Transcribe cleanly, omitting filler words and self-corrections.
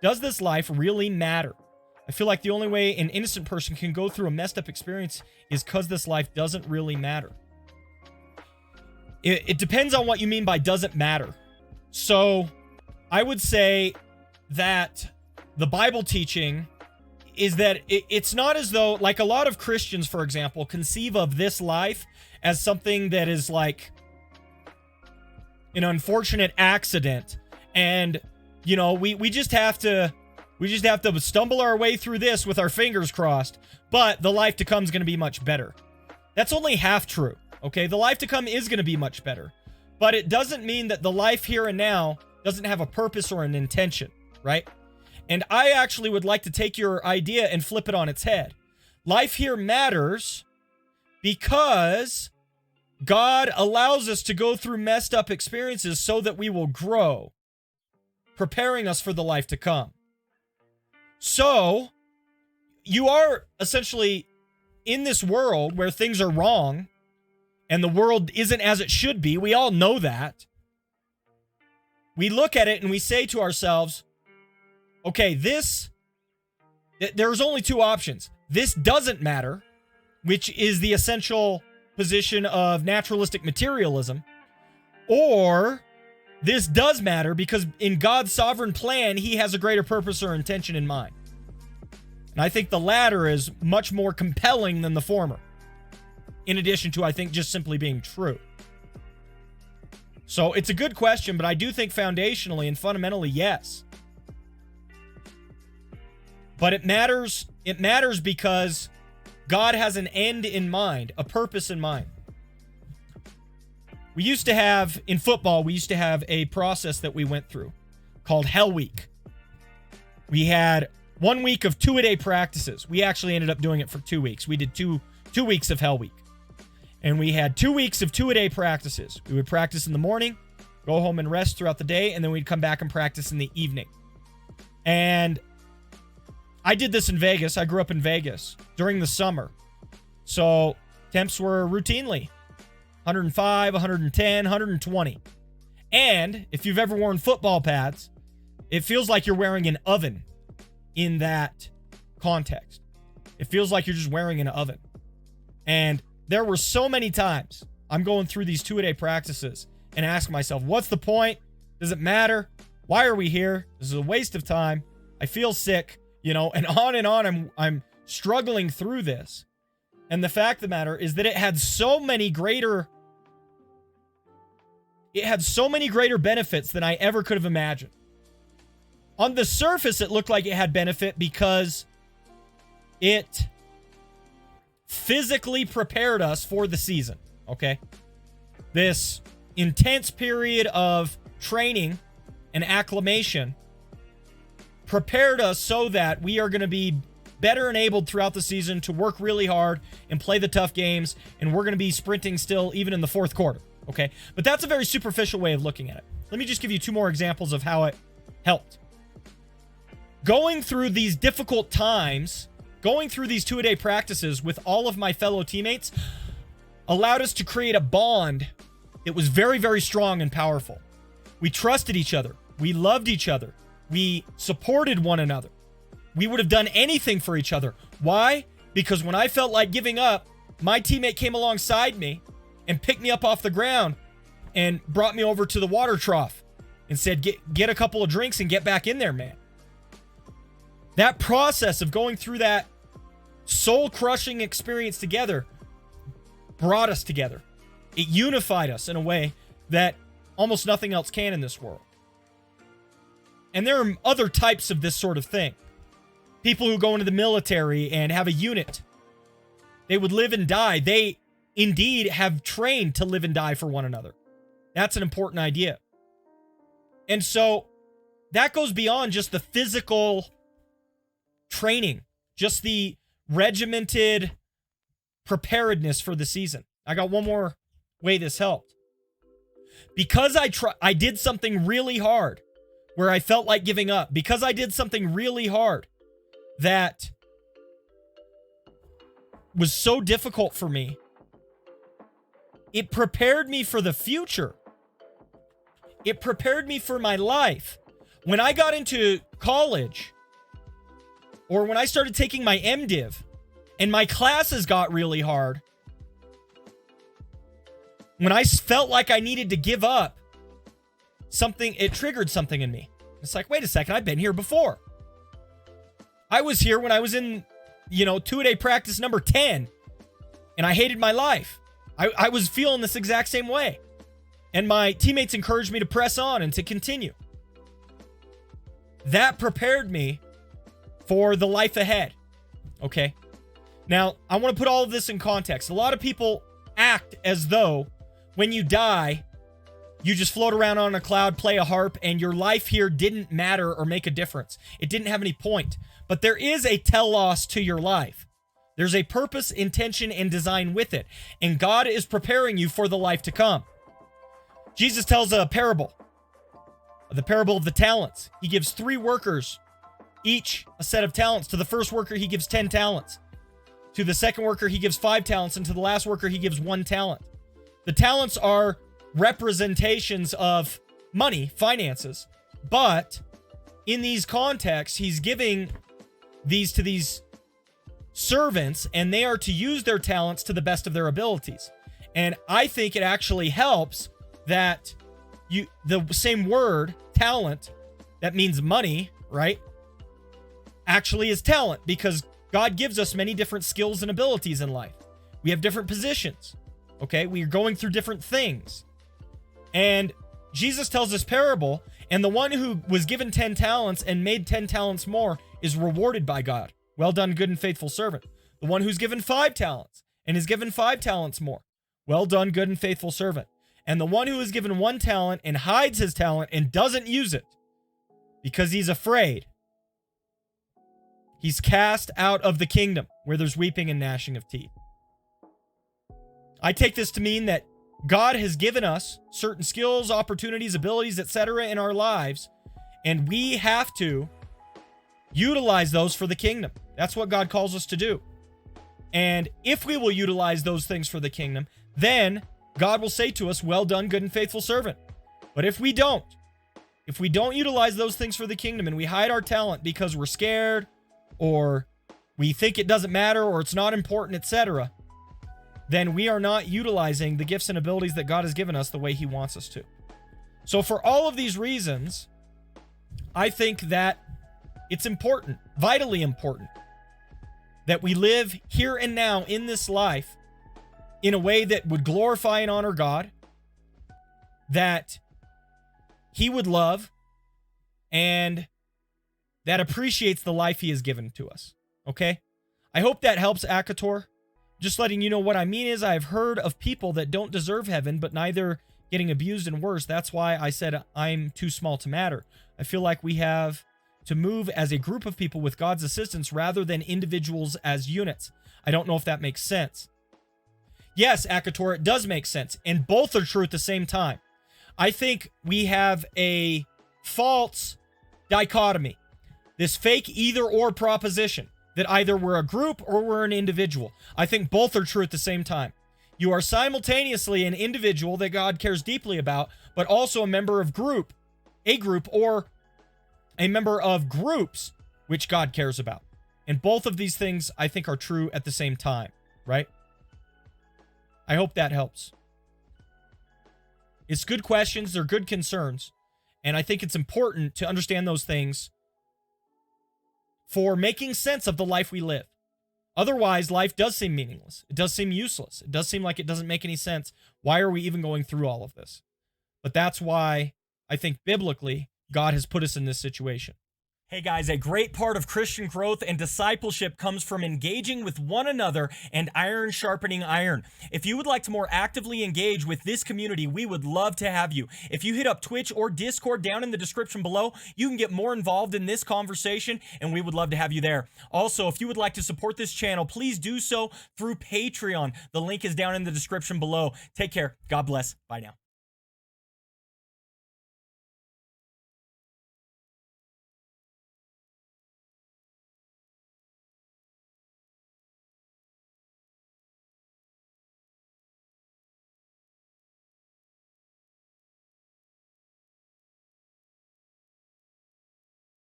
Does this life really matter? I feel like the only way an innocent person can go through a messed up experience is because this life doesn't really matter. It depends on what you mean by doesn't matter. So I would say that the Bible teaching is that it's not as though, like a lot of Christians, for example, conceive of this life as something that is like an unfortunate accident. And, you know, we just have to stumble our way through this with our fingers crossed, but the life to come is going to be much better. That's only half true, okay? The life to come is going to be much better, but it doesn't mean that the life here and now doesn't have a purpose or an intention, right? And I actually would like to take your idea and flip it on its head. Life here matters because God allows us to go through messed up experiences so that we will grow, preparing us for the life to come. So, you are essentially in this world where things are wrong and the world isn't as it should be. We all know that. We look at it and we say to ourselves, okay, there's only two options. This doesn't matter, which is the essential position of naturalistic materialism, or this does matter because in God's sovereign plan, he has a greater purpose or intention in mind. And I think the latter is much more compelling than the former, in addition to, I think, just simply being true. So it's a good question, but I do think foundationally and fundamentally, yes. But it matters because God has an end in mind, a purpose in mind. We used to have, in football, a process that we went through called Hell Week. We had 1 week of 2-a-day practices. We actually ended up doing it for 2 weeks. We did two weeks of Hell Week. And we had 2 weeks of 2-a-day practices. We would practice in the morning, go home and rest throughout the day, and then we'd come back and practice in the evening. And I did this in Vegas. I grew up in Vegas during the summer. So temps were routinely 105, 110, 120. And if you've ever worn football pads, it feels like you're wearing an oven in that context. It feels like you're just wearing an oven. And there were so many times I'm going through these 2-a-day practices and ask myself, what's the point? Does it matter? Why are we here? This is a waste of time. I feel sick, you know, and on. I'm struggling through this. And the fact of the matter is that it had so many greater benefits than I ever could have imagined. On the surface, it looked like it had benefit because it physically prepared us for the season, okay? This intense period of training and acclimation prepared us so that we are going to be better enabled throughout the season to work really hard and play the tough games, and we're going to be sprinting still even in the fourth quarter, okay? But that's a very superficial way of looking at it. Let me just give you 2 more examples of how it helped. Going through these difficult times, going through these 2-a-day practices with all of my fellow teammates allowed us to create a bond that was very, very strong and powerful. We trusted each other. We loved each other. We supported one another. We would have done anything for each other. Why? Because when I felt like giving up, my teammate came alongside me and picked me up off the ground and brought me over to the water trough and said, get a couple of drinks and get back in there, man. That process of going through that soul-crushing experience together brought us together. It unified us in a way that almost nothing else can in this world. And there are other types of this sort of thing. People who go into the military and have a unit. They would live and die. They indeed have trained to live and die for one another. That's an important idea. And so that goes beyond just the physical training, just the regimented preparedness for the season. I got one more way this helped. Because I did something really hard where I felt like giving up, because I did something really hard that was so difficult for me, it prepared me for the future. It prepared me for my life. when I got into college, or when I started taking my MDiv, and my classes got really hard, when I felt like I needed to give up something, it triggered something in me. It's like, wait a second, I've been here before. I was here when I was in, two-a-day practice number 10, and I hated my life. I was feeling this exact same way. And my teammates encouraged me to press on and to continue. That prepared me for the life ahead. Okay? Now, I want to put all of this in context. A lot of people act as though when you die, you just float around on a cloud, play a harp, and your life here didn't matter or make a difference. It didn't have any point. But there is a telos to your life. There's a purpose, intention, and design with it. And God is preparing you for the life to come. Jesus tells a parable. The parable of the talents. He gives 3 workers each a set of talents. To the first worker, he gives 10 talents. To the second worker, he gives 5 talents. And to the last worker, he gives 1 talent. The talents are representations of money, finances. But in these contexts, he's giving these to these servants, and they are to use their talents to the best of their abilities. And I think it actually helps that the same word, talent, that means money, right, actually is talent, because God gives us many different skills and abilities in life. We have different positions, okay? We are going through different things. And Jesus tells this parable, and the one who was given 10 talents and made 10 talents more is rewarded by God. Well done, good and faithful servant. The one who's given 5 talents and is given 5 talents more. Well done, good and faithful servant. And the one who is given 1 talent and hides his talent and doesn't use it because he's afraid, he's cast out of the kingdom where there's weeping and gnashing of teeth. I take this to mean that God has given us certain skills, opportunities, abilities, etc. in our lives, and we have to utilize those for the kingdom. That's what God calls us to do. And if we will utilize those things for the kingdom, then God will say to us, well done, good and faithful servant. But if we don't utilize those things for the kingdom and we hide our talent because we're scared or we think it doesn't matter or it's not important, etc., then we are not utilizing the gifts and abilities that God has given us the way he wants us to. So for all of these reasons, I think that it's important, vitally important, that we live here and now in this life in a way that would glorify and honor God, that he would love, and that appreciates the life he has given to us. Okay? I hope that helps, Akator. Just letting you know what I mean is I've heard of people that don't deserve heaven, but neither getting abused and worse. That's why I said I'm too small to matter. I feel like we have to move as a group of people with God's assistance rather than individuals as units. I don't know if that makes sense. Yes, Akator, it does make sense, and both are true at the same time. I think we have a false dichotomy, this fake either-or proposition, that either we're a group or we're an individual. I think both are true at the same time. You are simultaneously an individual that God cares deeply about, but also a member of a group, or a member of groups which God cares about. And both of these things, I think, are true at the same time, right? I hope that helps. It's good questions. They're good concerns. And I think it's important to understand those things for making sense of the life we live. Otherwise, life does seem meaningless. It does seem useless. It does seem like it doesn't make any sense. Why are we even going through all of this? But that's why I think biblically, God has put us in this situation. Hey guys, a great part of Christian growth and discipleship comes from engaging with one another and iron sharpening iron. If you would like to more actively engage with this community, we would love to have you. If you hit up Twitch or Discord down in the description below, you can get more involved in this conversation, and we would love to have you there. Also, if you would like to support this channel, please do so through Patreon. The link is down in the description below. Take care. God bless. Bye now.